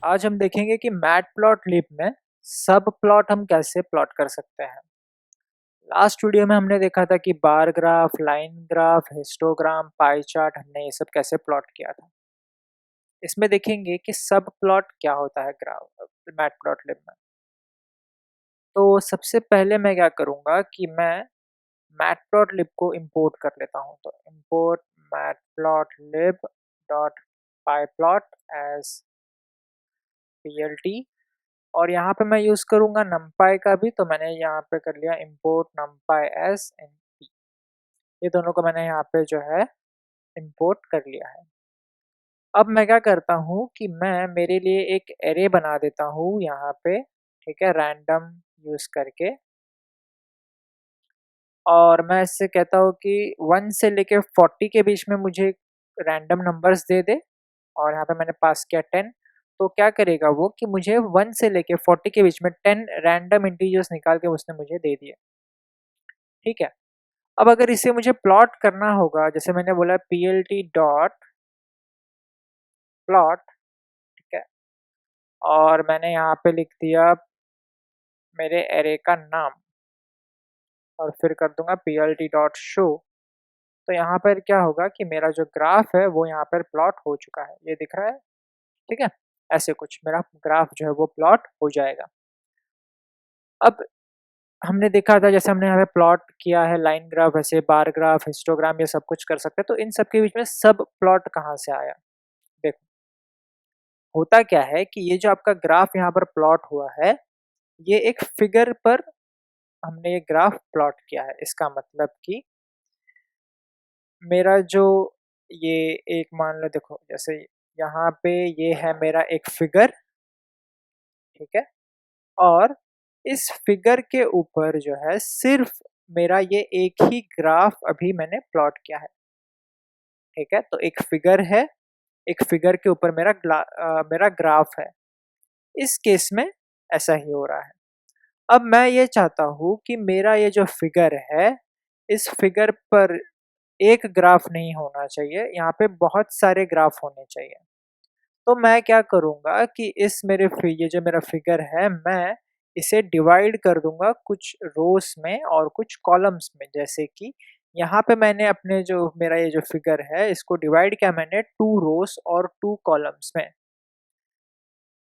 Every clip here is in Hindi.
आज हम देखेंगे कि मैटप्लॉटलिब में सब प्लॉट हम कैसे प्लॉट कर सकते हैं। लास्ट वीडियो में हमने देखा था कि bar graph, line graph, histogram, pie chart हमने ये सब कैसे प्लॉट किया था। इसमें देखेंगे कि सब प्लॉट क्या होता है ग्राफ मैटप्लॉटलिब में। तो सबसे पहले मैं क्या करूँगा कि मैं मैटप्लॉटलिब को इंपोर्ट कर लेता हूँ। तो import matplotlib dot pyplot as plt और यहाँ पे मैं यूज़ करूँगा numpy का भी। तो मैंने यहाँ पे कर लिया import numpy as np। ये दोनों को मैंने यहाँ पे जो है import कर लिया है। अब मैं क्या करता हूँ कि मैं मेरे लिए एक एरे बना देता हूँ यहाँ पे, ठीक है, रैंडम यूज़ करके। और मैं इससे कहता हूँ कि 1 से लेके 40 के बीच में मुझे रैंडम नंबर्स दे दे। और यहाँ पे मैंने पास किया 10। तो क्या करेगा वो कि मुझे 1 से लेके 40 के बीच में 10 रैंडम इंटीजर्स निकाल के उसने मुझे दे दिए। ठीक है। अब अगर इसे मुझे प्लॉट करना होगा, जैसे मैंने बोला plt डॉट प्लॉट, ठीक है, और मैंने यहाँ पे लिख दिया मेरे एरे का नाम और फिर कर दूंगा plt डॉट शो। तो यहाँ पर क्या होगा कि मेरा जो ग्राफ है वो यहाँ पर प्लॉट हो चुका है, ये दिख रहा है। ठीक है, ऐसे कुछ मेरा ग्राफ जो है वो प्लॉट हो जाएगा। अब हमने देखा था, जैसे हमने यहाँ पे प्लॉट किया है लाइन ग्राफ, वैसे बार ग्राफ, हिस्टोग्राम, ये सब कुछ कर सकते हैं। तो इन सब के बीच में सब प्लॉट कहाँ से आया? देखो, होता क्या है कि ये जो आपका ग्राफ यहाँ पर प्लॉट हुआ है, ये एक फिगर पर हमने ये ग्राफ प्लॉट किया है। इसका मतलब कि मेरा जो ये एक मान लो, देखो जैसे यहाँ पे ये है मेरा एक फिगर, ठीक है, और इस फिगर के ऊपर जो है सिर्फ मेरा ये एक ही ग्राफ अभी मैंने प्लॉट किया है। ठीक है, तो एक फिगर है, एक फिगर के ऊपर मेरा ग्राफ है। इस केस में ऐसा ही हो रहा है। अब मैं ये चाहता हूँ कि मेरा ये जो फिगर है, इस फिगर पर एक ग्राफ नहीं होना चाहिए, यहाँ पे बहुत सारे ग्राफ होने चाहिए। तो मैं क्या करूँगा कि ये जो मेरा फिगर है, मैं इसे डिवाइड कर दूंगा कुछ रोस में और कुछ कॉलम्स में। जैसे कि यहाँ पे मैंने अपने जो मेरा ये जो फिगर है, इसको डिवाइड किया मैंने 2 रोस और 2 कॉलम्स में।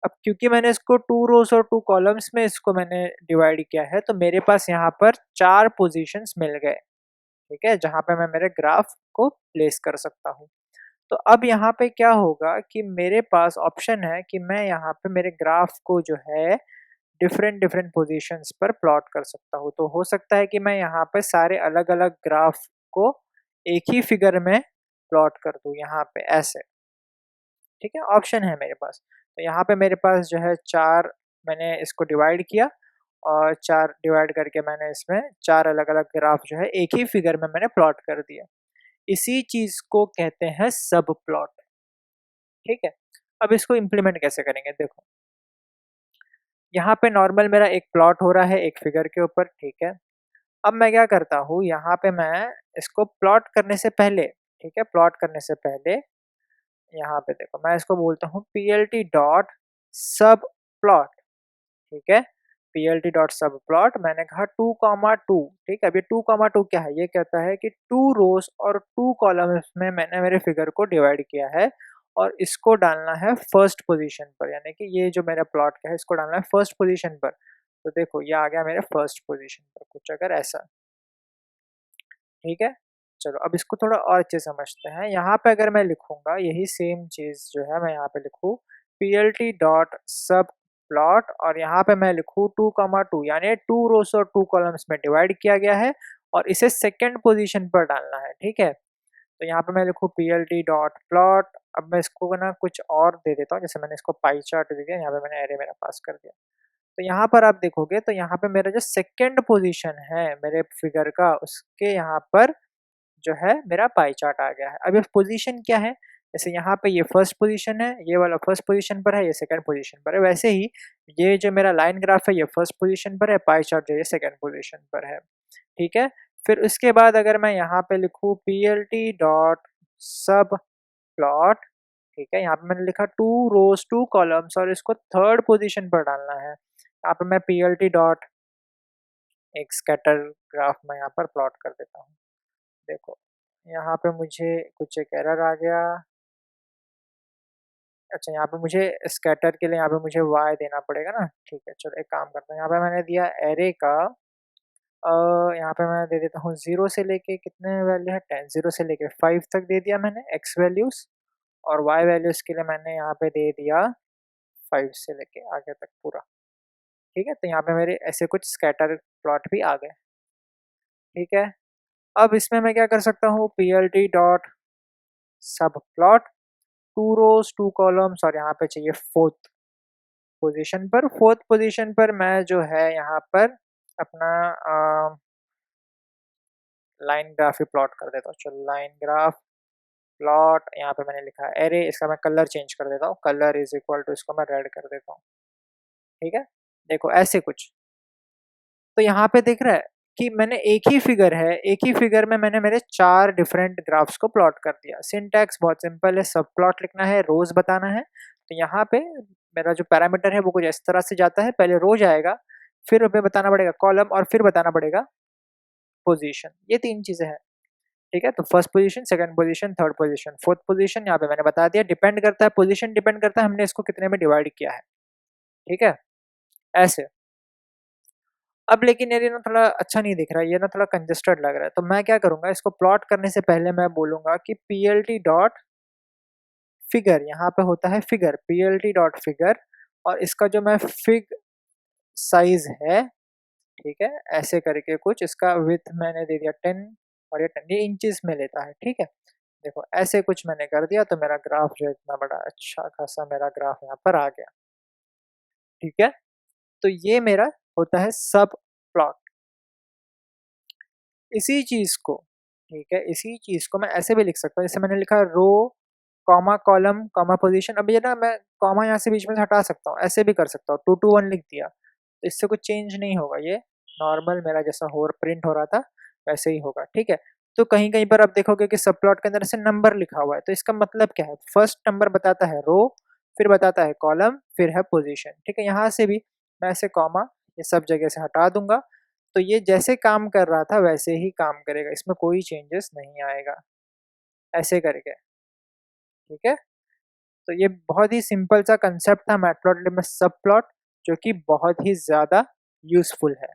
अब क्योंकि मैंने इसको 2 रोस और 2 कॉलम्स में इसको मैंने डिवाइड किया है, तो मेरे पास यहाँ पर 4 पोजीशंस मिल गए। ठीक है, जहाँ पे मैं मेरे ग्राफ को प्लेस कर सकता हूँ। तो अब यहाँ पे क्या होगा कि मेरे पास ऑप्शन है कि मैं यहाँ पे मेरे ग्राफ को जो है डिफरेंट डिफरेंट पोजीशंस पर प्लॉट कर सकता हूँ। तो हो सकता है कि मैं यहाँ पे सारे अलग अलग ग्राफ को एक ही फिगर में प्लॉट कर दूँ, यहाँ पे ऐसे। ठीक है, ऑप्शन है मेरे पास। तो यहाँ पे मेरे पास जो है 4, मैंने इसको डिवाइड किया और 4 डिवाइड करके मैंने इसमें 4 अलग अलग ग्राफ जो है एक ही फिगर में मैंने प्लॉट कर दिया। इसी चीज को कहते हैं सब प्लॉट। ठीक है, अब इसको इम्प्लीमेंट कैसे करेंगे? देखो, यहाँ पे नॉर्मल मेरा एक प्लॉट हो रहा है एक फिगर के ऊपर, ठीक है। अब मैं क्या करता हूँ, यहाँ पे मैं इसको प्लॉट करने से पहले, ठीक है, प्लॉट करने से पहले यहाँ पे देखो मैं इसको बोलता हूँ plt डॉट सब प्लॉट। ठीक है, plt डॉट सब प्लॉट, मैंने कहा 2,2। ठीक है, अब ये 2,2 क्या है? ये कहता है कि 2 रोज और 2 कॉलम्स में मैंने मेरे फिगर को डिवाइड किया है और इसको डालना है फर्स्ट पोजीशन पर, यानी कि ये जो मेरा प्लॉट का है इसको डालना है फर्स्ट पोजीशन पर। तो देखो ये आ गया मेरे फर्स्ट पोजीशन पर, कुछ अगर ऐसा। ठीक है, चलो अब इसको थोड़ा और अच्छे समझते हैं। यहाँ पे अगर मैं लिखूंगा यही सेम चीज जो है, मैं यहाँ पे लिखूँ plt डॉट सब प्लॉट और यहाँ पे मैं लिखूँ 2,2, यानी 2 रोस और 2 कॉलम्स में डिवाइड किया गया है और इसे सेकेंड पोजीशन पर डालना है। ठीक है, तो यहाँ पे मैं लिखूँ plt डॉट प्लॉट। अब मैं इसको ना कुछ और दे देता हूँ, जैसे मैंने इसको पाई चार्ट दे दिया, यहाँ पे मैंने एरे मेरा पास कर दिया। तो यहाँ पर आप देखोगे तो यहाँ पे मेरा जो सेकेंड पोजीशन है मेरे फिगर का, उसके यहाँ पर जो है मेरा पाई चार्ट आ गया है। अब ये पोजीशन क्या है? जैसे यहाँ पे ये फर्स्ट पोजीशन है, ये वाला फर्स्ट पोजीशन पर है, ये सेकंड पोजीशन पर है, वैसे ही ये जो मेरा लाइन ग्राफ है ये फर्स्ट पोजीशन पर है, पाई चार्ट जो है सेकंड पोजीशन पर है। ठीक है, फिर उसके बाद अगर मैं यहाँ पे लिखूँ plt डॉट सब प्लॉट, ठीक है, यहाँ पे मैंने लिखा 2 रोज 2 कॉलम्स और इसको थर्ड पोजीशन पर डालना है। यहाँ पे मैं PLT डॉट एक स्कैटर ग्राफ में यहाँ पर प्लॉट कर देता हूँ। देखो यहाँ पे मुझे कुछ एक एरर आ गया। अच्छा, यहाँ पे मुझे स्कैटर के लिए यहाँ पे मुझे y देना पड़ेगा ना। ठीक है, चलो एक काम करते हैं, यहाँ पे मैंने दिया एरे का अ, यहाँ पे मैं दे देता हूँ 0 से लेके कितने वैल्यू है 10, 0 से लेके 5 तक दे दिया मैंने x वैल्यूज, और y वैल्यूज के लिए मैंने यहाँ पे दे दिया 5 से लेके आगे तक पूरा। ठीक है, तो यहाँ पे मेरे ऐसे कुछ स्कैटर प्लॉट भी आ गए। ठीक है, अब इसमें मैं क्या कर सकता हूँ, PLT डॉट सब प्लॉट 2 रोज 2 कॉलम्स और यहाँ पे चाहिए फोर्थ पोजीशन पर मैं जो है यहाँ पर अपना लाइन ग्राफ ही प्लॉट कर देता हूँ। चलो लाइन ग्राफ प्लॉट, यहाँ पे मैंने लिखा है एरे, इसका मैं कलर चेंज कर देता हूँ, कलर इज इक्वल टू इसको मैं रेड कर देता हूँ। ठीक है, देखो ऐसे कुछ। तो यहाँ पे देख रहा है कि मैंने एक ही फिगर में मैंने मेरे 4 डिफरेंट ग्राफ्स को प्लॉट कर दिया। सिंटैक्स बहुत सिंपल है, सब प्लॉट लिखना है, रोज बताना है। तो यहाँ पे मेरा जो पैरामीटर है वो कुछ इस तरह से जाता है, पहले रो जाएगा, फिर हमें बताना पड़ेगा कॉलम और फिर बताना पड़ेगा पोजीशन। ये 3 चीजें हैं। ठीक है, तो first position, second position, third position, fourth position यहाँ पे मैंने बता दिया। डिपेंड करता है, पोजीशन डिपेंड करता है हमने इसको कितने में डिवाइड किया है। ठीक है, ऐसे। अब लेकिन यार ये ना थोड़ा अच्छा नहीं दिख रहा है, ये ना थोड़ा कंजेस्टेड लग रहा है। तो मैं क्या करूंगा, इसको प्लॉट करने से पहले मैं बोलूंगा कि PLT डॉट फिगर, यहाँ पे होता है फिगर, PLT डॉट फिगर, और इसका जो मैं फिग साइज है, ठीक है, ऐसे करके कुछ इसका विथ मैंने दे दिया 10, और ये 10 ये इंचेस में लेता है। ठीक है, देखो ऐसे कुछ मैंने कर दिया तो मेरा ग्राफ जो है इतना बड़ा अच्छा खासा मेरा ग्राफ यहाँ पर आ गया। ठीक है, तो ये मेरा होता है सब प्लॉट। इसी चीज को, ठीक है, इसी चीज को मैं ऐसे भी लिख सकता हूँ, जैसे मैंने लिखा row comma column comma position. अब ये ना मैं कॉमा यहाँ से बीच में से हटा सकता हूँ, ऐसे भी कर सकता हूँ, 2 to 1 लिख दिया, तो इससे कुछ चेंज नहीं होगा, ये नॉर्मल मेरा जैसा हो प्रिंट हो रहा था वैसे ही होगा। ठीक है, तो कहीं कहीं पर आप देखोगे कि सब प्लॉट के अंदर से नंबर लिखा हुआ है, तो इसका मतलब क्या है, फर्स्ट नंबर बताता है रो, फिर बताता है कॉलम, फिर है पोजीशन। ठीक है, यहाँ से भी मैं ऐसे कॉमा ये सब जगह से हटा दूंगा, तो ये जैसे काम कर रहा था वैसे ही काम करेगा, इसमें कोई चेंजेस नहीं आएगा, ऐसे करके। ठीक है, तो ये बहुत ही सिंपल सा कंसेप्ट था मैटप्लॉटलिब में सब प्लॉट, जो कि बहुत ही ज़्यादा यूजफुल है।